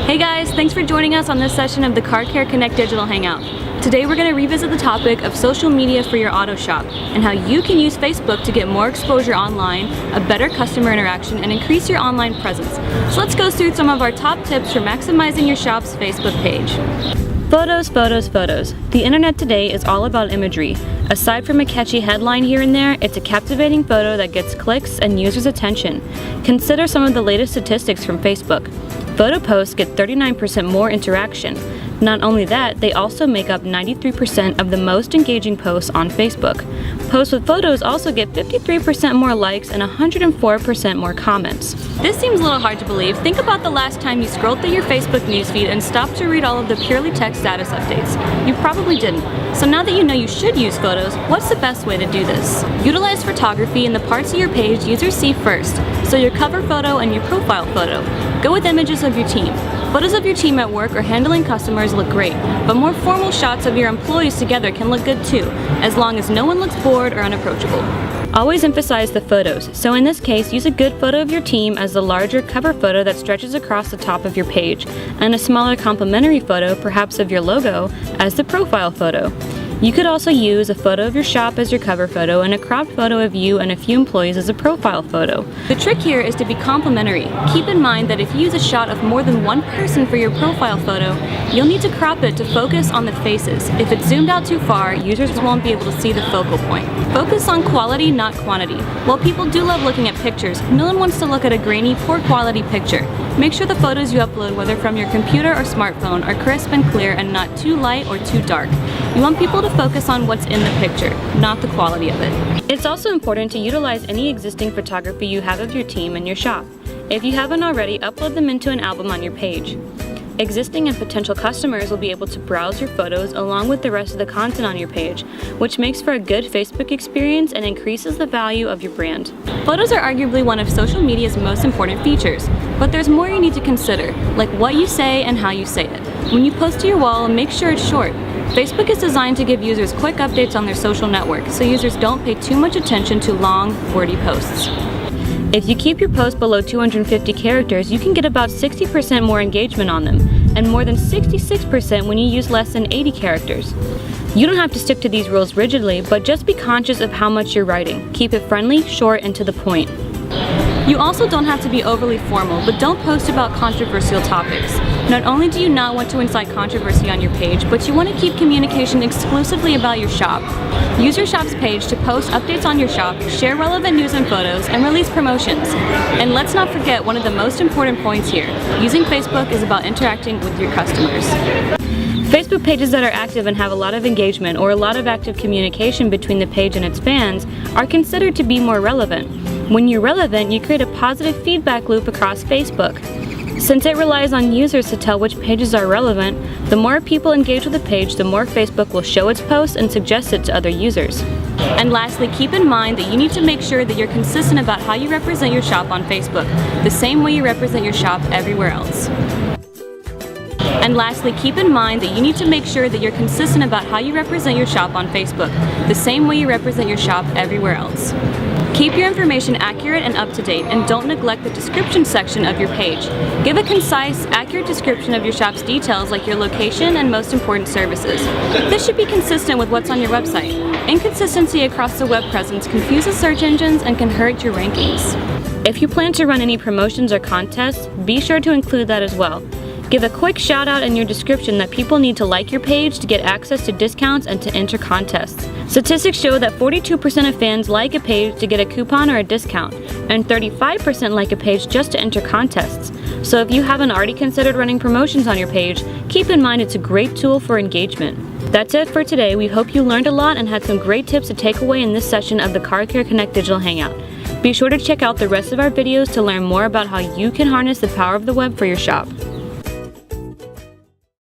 Hey guys, thanks for joining us on this session of the Car Care Connect Digital Hangout. Today we're going to revisit the topic of social media for your auto shop and how you can use Facebook to get more exposure online, a better customer interaction, and increase your online presence. So let's go through some of our top tips for maximizing your shop's Facebook page. Photos, photos, photos. The internet today is all about imagery. Aside from a catchy headline here and there, it's a captivating photo that gets clicks and users' attention. Consider some of the latest statistics from Facebook. Photo posts get 39% more interaction. Not only that, they also make up 93% of the most engaging posts on Facebook. Posts with photos also get 53% more likes and 104% more comments. This seems a little hard to believe. Think about the last time you scrolled through your Facebook newsfeed and stopped to read all of the purely text status updates. You probably didn't. So now that you know you should use photos, what's the best way to do this? Utilize photography in the parts of your page users see first, so your cover photo and your profile photo. Go with images of your team. Photos of your team at work or handling customers look great, but more formal shots of your employees together can look good too, as long as no one looks bored or unapproachable. Always emphasize the photos, so in this case, use a good photo of your team as the larger cover photo that stretches across the top of your page, and a smaller complementary photo, perhaps of your logo, as the profile photo. You could also use a photo of your shop as your cover photo and a cropped photo of you and a few employees as a profile photo. The trick here is to be complementary. Keep in mind that if you use a shot of more than one person for your profile photo, you'll need to crop it to focus on the faces. If it's zoomed out too far, users won't be able to see the focal point. Focus on quality, not quantity. While people do love looking at pictures, no one wants to look at a grainy, poor quality picture. Make sure the photos you upload, whether from your computer or smartphone, are crisp and clear and not too light or too dark. You want people to focus on what's in the picture, not the quality of it. It's also important to utilize any existing photography you have of your team and your shop. If you haven't already, upload them into an album on your page. Existing and potential customers will be able to browse your photos along with the rest of the content on your page, which makes for a good Facebook experience and increases the value of your brand. Photos are arguably one of social media's most important features, but there's more you need to consider, like what you say and how you say it. When you post to your wall, make sure it's short. Facebook is designed to give users quick updates on their social network, so users don't pay too much attention to long, wordy posts. If you keep your posts below 250 characters, you can get about 60% more engagement on them, and more than 66% when you use less than 80 characters. You don't have to stick to these rules rigidly, but just be conscious of how much you're writing. Keep it friendly, short, and to the point. You also don't have to be overly formal, but don't post about controversial topics. Not only do you not want to incite controversy on your page, but you want to keep communication exclusively about your shop. Use your shop's page to post updates on your shop, share relevant news and photos, and release promotions. And let's not forget one of the most important points here. Using Facebook is about interacting with your customers. Facebook pages that are active and have a lot of engagement or a lot of active communication between the page and its fans are considered to be more relevant. When you're relevant, you create a positive feedback loop across Facebook. Since it relies on users to tell which pages are relevant, the more people engage with a page, the more Facebook will show its posts and suggest it to other users. And lastly, keep in mind that you need to make sure that you're consistent about how you represent your shop on Facebook, the same way you represent your shop everywhere else. And lastly, keep in mind that you need to make sure that you're consistent about how you represent your shop on Facebook, the same way you represent your shop everywhere else. Keep your information accurate and up to date, and don't neglect the description section of your page. Give a concise, accurate description of your shop's details like your location and most important services. This should be consistent with what's on your website. Inconsistency across the web presence confuses search engines and can hurt your rankings. If you plan to run any promotions or contests, be sure to include that as well. Give a quick shout out in your description that people need to like your page to get access to discounts and to enter contests. Statistics show that 42% of fans like a page to get a coupon or a discount, and 35% like a page just to enter contests. So if you haven't already considered running promotions on your page, keep in mind it's a great tool for engagement. That's it for today. We hope you learned a lot and had some great tips to take away in this session of the Car Care Connect Digital Hangout. Be sure to check out the rest of our videos to learn more about how you can harness the power of the web for your shop.